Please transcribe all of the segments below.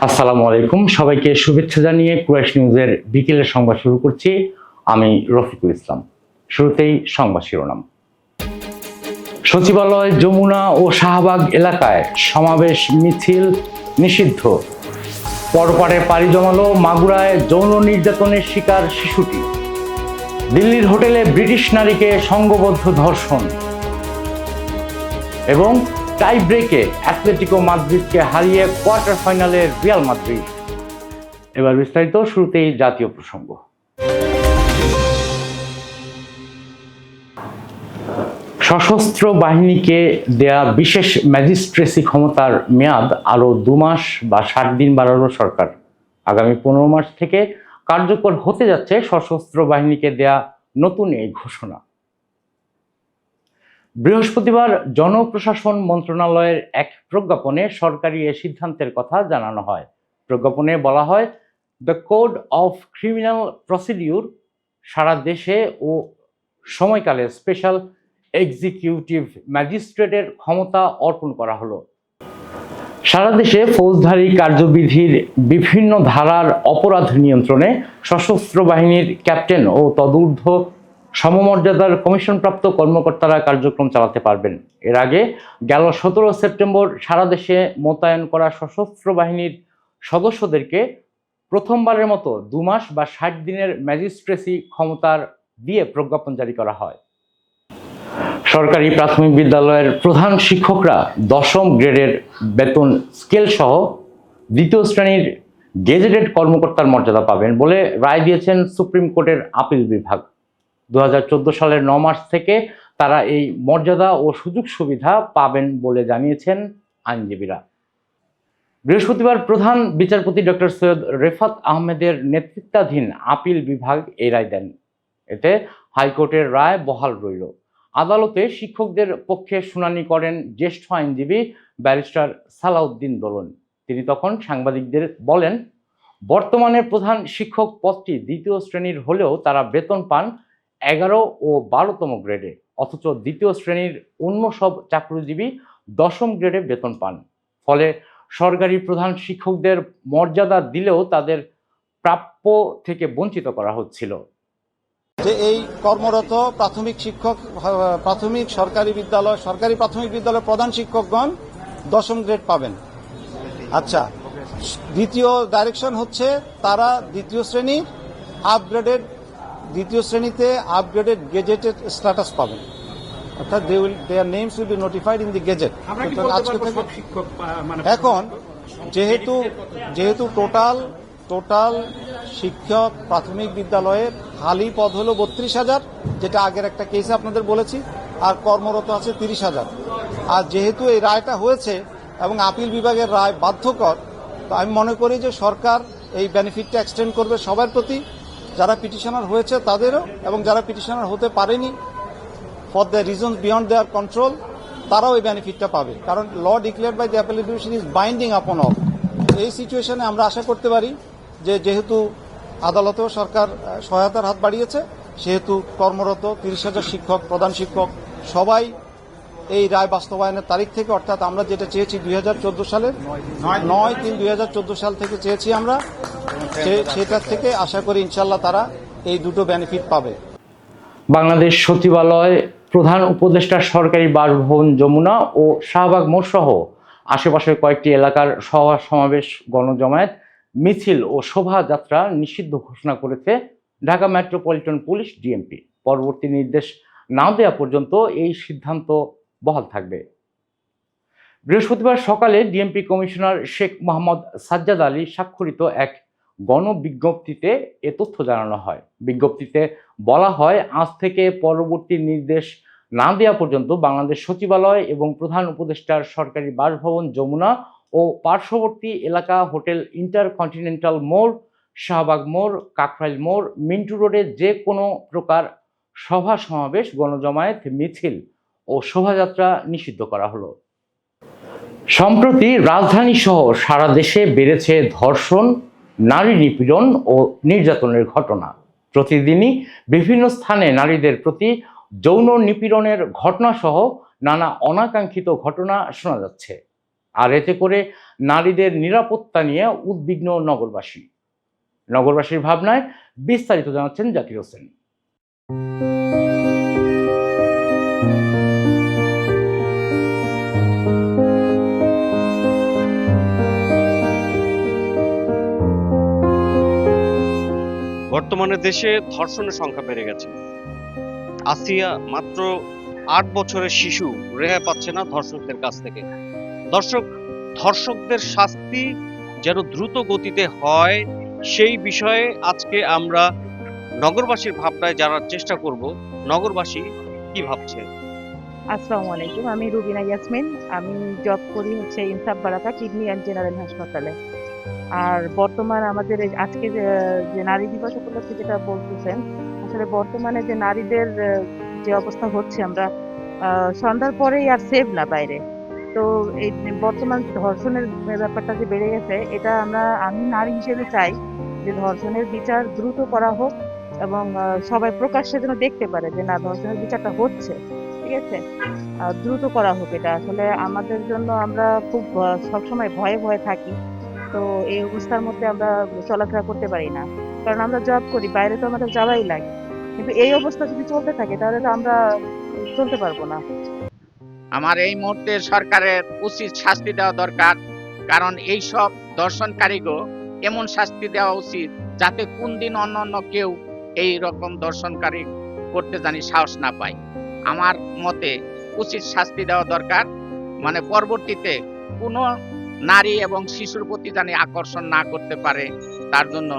আসসালামু আলাইকুম, সবাইকে শুভেচ্ছা জানিয়ে কুরাইশ নিউজের বিকেলের সংবাদ শুরু করছি। আমি রফিকুল ইসলাম। শুরুতেই সংবাদ শিরোনাম। সচিবালয়, যমুনা ও শাহবাগ এলাকায় সমাবেশ মিছিল নিষিদ্ধ। পরপারে পাড়ি জমালো মাগুরায় যৌন নির্যাতনের শিকার শিশুটি। দিল্লির হোটেলে ব্রিটিশ নারীকে সংঘবদ্ধ ধর্ষণ। এবং টাই ব্রেকে অ্যাটলেটিকো মাদ্রিদকে হারিয়ে কোয়ার্টার ফাইনালে রিয়াল মাদ্রিদ। এবার বিস্তারিত। শুরুতেই জাতীয় প্রসঙ্গ। সশস্ত্র বাহিনীকে দেয়া বিশেষ ম্যাজিস্ট্রেসি ক্ষমতার মেয়াদ আরও 2 মাস বা 60 দিন বাড়ালো সরকার। আগামী 15 মার্চ থেকে কার্যকর হতে যাচ্ছে সশস্ত্র বাহিনীকে দেয়া নতুন এই ঘোষণা। বৃহস্পতিবার জনপ্রশাসন মন্ত্রণালয়ের এক প্রজ্ঞাপনে সরকারি এ সিদ্ধান্তের কথা জানানো হয়। প্রজ্ঞাপনে বলা হয়, the code of criminal procedure সারা দেশে ও সময়কালে স্পেশাল এক্সিকিউটিভ ম্যাজিস্ট্রেটের ক্ষমতা অর্পণ করা হলো। সারা দেশে ফৌজদারি কার্যবিধির বিভিন্ন ধারার অপরাধ নিয়ন্ত্রণে সশস্ত্র বাহিনীর ক্যাপ্টেন ও তদূর্ধ্ব সমমর্যাদার কমিশনপ্রাপ্ত কর্মকর্তারা কার্যক্রম চালাতে পারবেন। এর আগে গেল 17 সেপ্টেম্বর সারা দেশে মোতায়েন করা সশস্ত্র বাহিনীর সদস্যদেরকে প্রথমবারের মতো 2 মাস বা 60 দিনের ম্যাজিস্ট্রেসি ক্ষমতার দিয়ে প্রজ্ঞাপন জারি করা হয়। সরকারি প্রাথমিক বিদ্যালয়ের প্রধান শিক্ষকরা 10ম গ্রেডের বেতন স্কেল সহ 2য় শ্রেণীর গেজেটেড কর্মকর্তার মর্যাদা পাবেন বলে রায় দিয়েছেন সুপ্রিম কোর্টের আপিল বিভাগ। 2014 সালের 9 মার্চ থেকে তারা এই মর্যাদা ও সুযোগ সুবিধা পাবেন বলে জানিয়েছেন আইনজীবীরা। বৃহস্পতিবার প্রধান বিচারপতি ডক্টর সৈয়দ রেফাত আহমেদের নেতৃত্বাধীন আপিল বিভাগ এই রায় দেন। এতে হাইকোর্টের রায় বহাল রইল। আদালতে শিক্ষকদের পক্ষে শুনানি করেন জ্যেষ্ঠ আইনজীবী ব্যারিস্টার সালাউদ্দিন দোলন। তিনি তখন সাংবাদিকদের বলেন, বর্তমানে প্রধান শিক্ষক পদটি 2য় শ্রেণীর হলেও তারা বেতন পান 11 ও 12তম গ্রেডে, অথচ 2য় শ্রেণীর অন্য সব চাকরিজীবী 10ম গ্রেডে বেতন পান। ফলে সরকারি প্রধান শিক্ষকদের মর্যাদা দিলেও তাদের প্রাপ্য থেকে বঞ্চিত করা হচ্ছিল। যে এই কর্মরত প্রাথমিক সরকারি প্রাথমিক বিদ্যালয় প্রধান শিক্ষকগণ 10ম গ্রেড পাবেন। আচ্ছা, দ্বিতীয় ডাইরেকশন হচ্ছে তারা 2য় শ্রেণীর দ্বিতীয় শ্রেণীতে আপগ্রেডেড গেজেটেড স্ট্যাটাস পাবেন, অর্থাৎ their names will be notified in the gazette. এখন যেহেতু টোটাল শিক্ষক প্রাথমিক বিদ্যালয়ের খালি পদ হলো 32,000, যেটা আগের একটা কেসে আপনাদের বলেছি, আর কর্মরত আছে 30,000। আর যেহেতু এই রায়টা হয়েছে এবং আপিল বিভাগের রায় বাধ্যকর, তো আমি মনে করি যে সরকার এই বেনিফিটটা এক্সটেন্ড করবে সবার প্রতি, যারা পিটিশনার হয়েছে তাদেরও, এবং যারা পিটিশনার হতে পারেনি for the reasons beyond their control, তারাও এই বেনিফিটটা পাবে। কারণ law declared by the appellate division is binding upon all. এই সিচুয়েশনে আমরা আশা করতে পারি যে যেহেতু আদালতেও সরকার সহায়তার হাত বাড়িয়েছে, সেহেতু কর্মরত 30,000 শিক্ষক, প্রধান শিক্ষক সবাই এই রায় বাস্তবায়নের তারিখ থেকে, অর্থাৎ আমরা যেটা চেয়েছি 2014 সালের 9/3/2014 সাল থেকে চেয়েছি আমরা, সেটার থেকে আশা করি ইনশাল্লাহ তারা এই দুটো বেনিফিট পাবে। বাংলাদেশ সচিবালয়, প্রধান উপদেষ্টার সরকারি বাসভবন যমুনা ও শাহবাগ মোড় সহ আশেপাশের কয়েকটি এলাকার সভা সমাবেশ, গণজমায়েত, মিছিল ও শোভাযাত্রা নিষিদ্ধ ঘোষণা করেছে ঢাকা মেট্রোপলিটন পুলিশ ডিএমপি। পরবর্তী নির্দেশ না দেওয়া পর্যন্ত এই সিদ্ধান্ত বহাল থাকবে। বৃহস্পতিবার সকালে ডিএমপি কমিশনার শেখ মোহাম্মদ সাজ্জাদ আলী স্বাক্ষরিত এক গণবিজ্ঞপ্তিতে এ তথ্য জানানো হয়। বিজ্ঞপ্তিতে বলা হয়, আজ থেকে পরবর্তী নির্দেশ না দেওয়া পর্যন্ত বাংলাদেশ সচিবালয় এবং প্রধান উপদেষ্টার সরকারি বাসভবন যমুনা ও পার্শ্ববর্তী এলাকা, হোটেল ইন্টারকন্টিনেন্টাল মোড়, শাহবাগ মোড়, কাকরাইল মোড়, মিন্টু রোডে যে কোনো প্রকার সভা সমাবেশ, গণজমায়েত, মিছিল ও শোভাযাত্রা নিষিদ্ধ করা হলো। সম্প্রতি রাজধানী সহ সারা দেশে বেড়েছে ধর্ষণ, নারী নিপীড়ন ও নির্যাতনের ঘটনা। প্রতিদিনই বিভিন্ন স্থানে নারীদের প্রতি যৌন নিপীড়নের ঘটনা সহ নানা অনাকাঙ্ক্ষিত ঘটনা শোনা যাচ্ছে। আর এতে করে নারীদের নিরাপত্তা নিয়ে উদ্বিগ্ন নগরবাসীর ভাবনায় বিস্তারিত জানাচ্ছেন জাকির হোসেন। বর্তমানে দেশে ধর্ষণের সংখ্যা বেড়ে গেছে। আসিয়া মাত্র 8 বছরের শিশু রেহাই পাচ্ছে না ধর্ষকদের কাছ থেকে। ধর্ষকদের শাস্তি যেন দ্রুত গতিতে হয় সেই বিষয়ে আজকে আমরা নগরবাসীর ভাবনায় জানার চেষ্টা করব নগরবাসী কি ভাবছে। আসসালামু আলাইকুম, আমি রুবিনা ইয়াসমিন। আমি জব করি হচ্ছে ইনসাফ বারাকা কিডনি অ্যান্ড জেনারেল হাসপাতালে। আর বর্তমান আমাদের আজকে যে নারী দিবস উপলক্ষে যেটা বলতেছেন, আসলে বর্তমানে যে নারীদের যে অবস্থা হচ্ছে, আমরা সন্ধ্যার পরেই আর সেভ না বাইরে। তো এই বর্তমান ধর্ষণের ব্যাপারটা যে বেড়ে গেছে, এটা আমি নারী হিসেবে চাই যে ধর্ষণের বিচার দ্রুত করা হোক এবং সবাই প্রকাশ্যে যেন দেখতে পারে যে না, ধর্ষণের বিচারটা হচ্ছে। ঠিক আছে, দ্রুত করা হোক। এটা আসলে আমাদের জন্য, আমরা খুব সবসময় ভয়ে ভয়ে থাকি। তো এই অবস্থার মধ্যে আমরা চলাফেরা করতে পারি না, কারণ আমরা জব করি, বাইরে তো আমাদের যাওয়াই লাগে। কিন্তু এই অবস্থা যদি চলতে থাকে তাহলে তো আমরা চলতে পারবো না। আমার এই মুহূর্তে সরকারের উচিত শাস্তি দেওয়া দরকার, কারণ এই সব দর্শনকারীগো এমন শাস্তি দেওয়া উচিত যাতে কোন দিন অন্য কেউ এই রকম দর্শনকারী করতে জানি সাহস না পায়। আমার মতে উচিত শাস্তি দেওয়া দরকার, মানে পরবর্তীতে কোনো নারী এবং শিশুর প্রতি জানি আকর্ষণ না করতে পারে, তার জন্য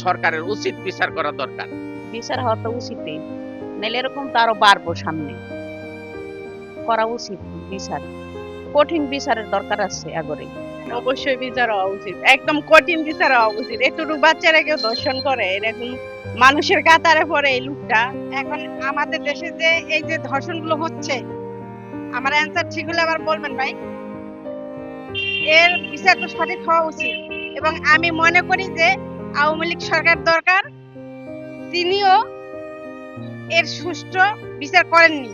সরকারের উচিত বিচার করা দরকার। বিচার হওয়া তো উচিতই, নাহলে এরকম তো আরো বাড়বো, সামনে করা উচিত বিচার। কঠিন বিচারের দরকার আছে আগরে। অবশ্যই বিচার হওয়া উচিত, একদম কঠিন বিচার হওয়া উচিত। এতটুকু বাচ্চারা কেউ দর্শন করে, এরকম মানুষের কাতারে পড়ে এই লোকটা। এখন আমাদের দেশে যে এই যে ধর্ষণ গুলো হচ্ছে, আমার অ্যান্সার ঠিক হলে আবার বলবেন ভাই, এর বিচার তো সঠিক হওয়া উচিত। এবং আমি মনে করি যে আওয়ামী লীগ সরকার দরকার, তিনিও এর সুষ্ঠু বিচার করেননি।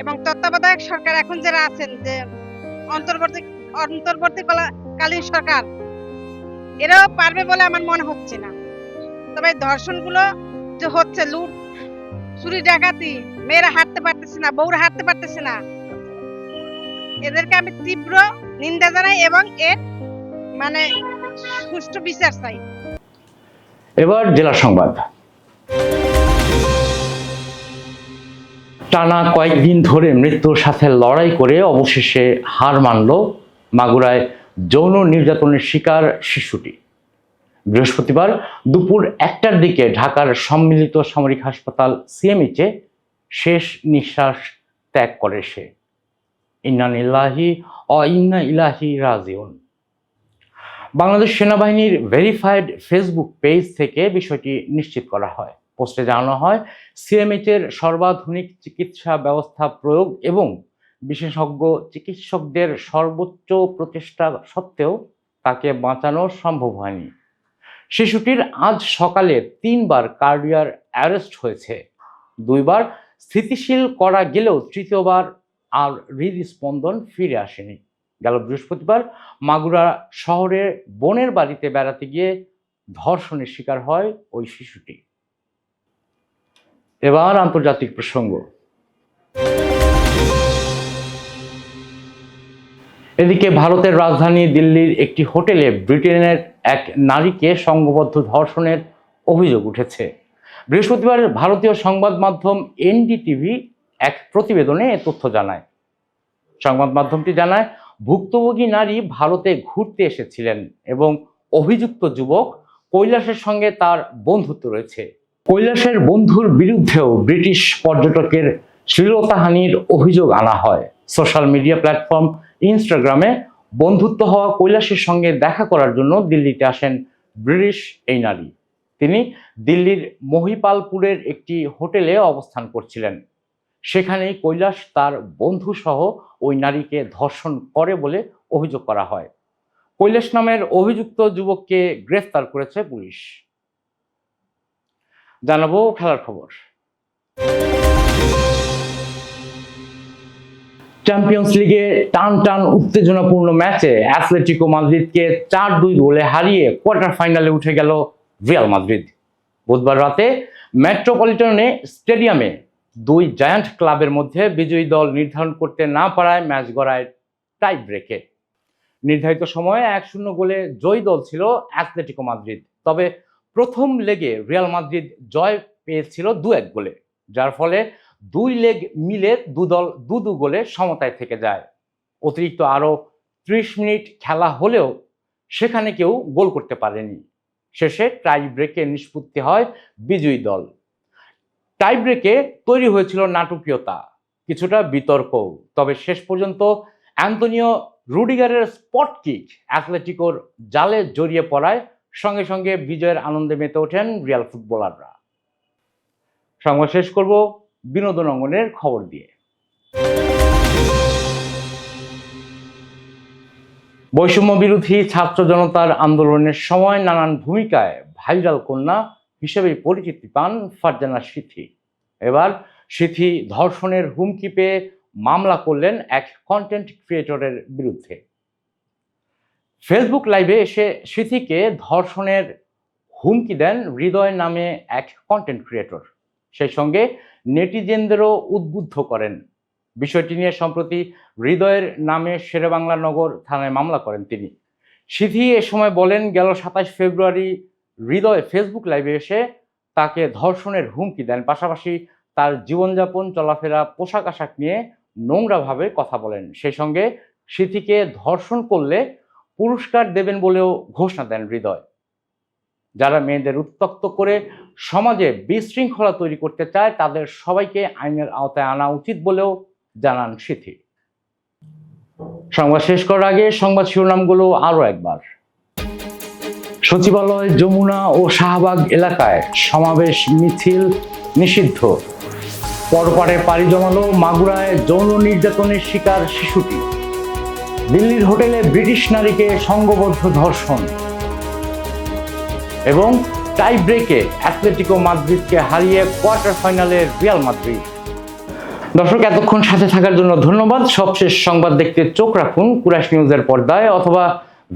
এবং তত্ত্বাবধায়ক সরকার এখন যারা আছেন, যে অন্তর্বর্তীকালীন সরকার, এরাও পারবে বলে আমার মনে হচ্ছে না। তবে ধর্ষণ গুলো যে হচ্ছে, লুট, চুরি, ডাকাতি, মেয়েরা হাঁটতে পারতেছে না, বউরা হাঁটতে পারতেছে না, এদেরকে আমি তীব্র নিন্দা জানাই এবং এর মানে সুষ্ঠু বিচার চাই। এবার জেলা সংবাদ। টানা কয়েকদিন ধরে মৃত্যুর সাথে লড়াই করে অবশেষে হার মানল মাগুরায় যৌন নির্যাতনের শিকার শিশুটি। বৃহস্পতিবার দুপুর 1টার দিকে ঢাকার সম্মিলিত সামরিক হাসপাতাল সিএমএইচে শেষ নিঃশ্বাস ত্যাগ করে সে। ইন্না লিল্লাহি ওয়া ইন্না ইলাইহি রাজিউন। বাংলাদেশ সেনাবাহিনীর ভেরিফাইড ফেসবুক পেজ থেকে বিষয়টি নিশ্চিত করা হয়। পোস্টে জানানো হয়, সিএমএইচের সর্বাধুনিক চিকিৎসা ব্যবস্থা প্রয়োগ এবং বিশেষজ্ঞ চিকিৎসকদের সর্বোচ্চ প্রচেষ্টা সত্ত্বেও তাকে বাঁচানো সম্ভব হয়নি। শিশুটির আজ সকালে 3বার কার্ডিয়াক অ্যারেস্ট হয়েছে। 2বার স্থিতিশীল করা গেলেও 3য়বার আর হৃদস্পন্দন ফিরে আসেনি। গেল বৃহস্পতিবার মাগুরা শহরে বোনের বাড়িতে বেড়াতে গিয়ে ধর্ষণের শিকার হয় ওই শিশুটি। এবার আন্তর্জাতিক প্রসঙ্গ। এদিকে ভারতের রাজধানী দিল্লির একটি হোটেলে ব্রিটেনের এক নারীকে সংঘবদ্ধ ধর্ষণের অভিযোগ উঠেছে। বৃহস্পতিবার ভারতীয় সংবাদ মাধ্যম এনডিটিভি এক প্রতিবেদনে এ তথ্য জানায়। সংবাদ মাধ্যমটি জানায়, ভুক্তভোগী নারী ভারতে ঘুরতে এসেছিলেন এবং অভিযুক্ত যুবক কৈলাসের সঙ্গে তার বন্ধুত্ব রয়েছে। কৈলাসের বন্ধুর বিরুদ্ধেও ব্রিটিশ পর্যটকের শ্লীলতাহানির অভিযোগ আনা হয়। সোশ্যাল মিডিয়া প্ল্যাটফর্ম ইনস্টাগ্রামে বন্ধুত্ব হওয়া কৈলাসের সঙ্গে দেখা করার জন্য দিল্লিতে আসেন ব্রিটিশ এই নারী। তিনি দিল্লির মহিপালপুরের একটি হোটেলে অবস্থান করছিলেন। সেখানেই কৈলাস তার বন্ধু সহ ওই নারীকে ধর্ষণ করে বলে অভিযোগ করা হয়। কৈলাস নামের অভিযুক্ত যুবককে গ্রেফতার করেছে পুলিশ। জানাবো খেলার খবর। চ্যাম্পিয়ন্স লিগে টান টান উত্তেজনাপূর্ণ ম্যাচে অ্যাথলেটিকো মাদ্রিদকে 4-2 গোলে হারিয়ে কোয়ার্টার ফাইনালে উঠে গেল রিয়াল মাদ্রিদ। বুধবার রাতে মেট্রোপলিটনে স্টেডিয়ামে দুই জায়ান্ট ক্লাবের মধ্যে বিজয়ী দল নির্ধারণ করতে না পারায় ম্যাচ গড়ায় টাই ব্রেকে। নির্ধারিত সময়ে 1-0 গোলে জয়ী দল ছিল অ্যাথলেটিকো মাদ্রিদ। তবে প্রথম লেগে রিয়াল মাদ্রিদ জয় পেয়েছিল 2-1 গোলে, যার ফলে দুই লেগ মিলে দুদল 2-2 গোলে সমতায় থেকে যায়। অতিরিক্ত আরও 30 মিনিট খেলা হলেও সেখানে কেউ গোল করতে পারেনি। শেষে টাই ব্রেকে নিষ্পত্তি হয় বিজয়ী দল। টাই ব্রেকে তৈরি হয়েছিল নাটকীয়তা, কিছুটা বিতর্ক, তবে শেষ পর্যন্ত অ্যান্তোনিও রুডিগারের স্পট কিক অ্যাথলেটিকোর জালে জড়িয়ে পড়ায় সঙ্গে সঙ্গে বিজয়ের আনন্দে মেতে ওঠেন রিয়াল ফুটবলাররা। সংবাদ শেষ করব বিনোদন অঙ্গনের খবর দিয়ে। বৈষম্য বিরোধী ছাত্র জনতার আন্দোলনের সময় নানান ভূমিকায় ভাইরাল কন্যা হিসেবে পরিচিতি পান ফারজানা সিথি। এবার সিথি ধর্ষণের হুমকি পেয়ে মামলা করলেন এক কন্টেন্ট ক্রিয়েটরের বিরুদ্ধে। ফেসবুক লাইভে এসে সিথিকে ধর্ষণের হুমকি দেন হৃদয় নামে এক কন্টেন্ট ক্রিয়েটর। সেই সঙ্গে নেটিজেনদেরও উদ্বুদ্ধ করেন। বিষয়টি নিয়ে সম্প্রতি হৃদয়ের নামে শেরেবাংলা নগর থানায় মামলা করেন তিনি। সিথি এ সময় বলেন, গেল 27 ফেব্রুয়ারি হৃদয় ফেসবুক লাইভে এসে তাকে ধর্ষণের হুমকি দেন, পাশাপাশি তার জীবনযাপন, চলাফেরা, পোশাক আশাক নিয়ে নোংরাভাবে কথা বলেন। সেই সঙ্গে সিথিকে ধর্ষণ করলে পুরস্কার দেবেন বলেও ঘোষণা দেন হৃদয়। যারা মেয়েদের উত্ত্যক্ত করে সমাজে বিশৃঙ্খলা তৈরি করতে চায় তাদের সবাইকে আইনের আওতায় আনা উচিত বলেও জানান সিথি। সংবাদ শেষ করার আগে সংবাদ শিরোনামগুলো আরো একবার। সচিবালয়, যমুনা ও শাহবাগ এলাকায় সমাবেশ মিছিল নিষিদ্ধ। পরপারে পাড়ি জমালো মাগুরায় যৌন নির্যাতনের শিকার শিশুটি। দিল্লির হোটেলে ব্রিটিশ নারীকে সংঘবদ্ধ ধর্ষণ। এবং টাই ব্রেকে অ্যাথলেটিকো মাদ্রিদকে হারিয়ে কোয়ার্টার ফাইনালে রিয়াল মাদ্রিদ। দর্শক, এতক্ষণ সাথে থাকার জন্য ধন্যবাদ। সবশেষ সংবাদ দেখতে চোখ রাখুন কুরাইশ নিউজের পর্দায় অথবা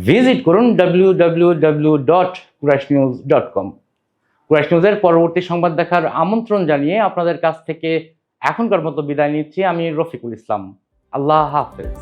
ভিজিট করুন www.kurashnews.com। কুরাইশ নিউজের পরবর্তী সংবাদ দেখার আমন্ত্রণ জানিয়ে আপনাদের কাছ থেকে এখনকার মতো বিদায় নিচ্ছি আমি রফিকুল ইসলাম। আল্লাহ হাফেজ।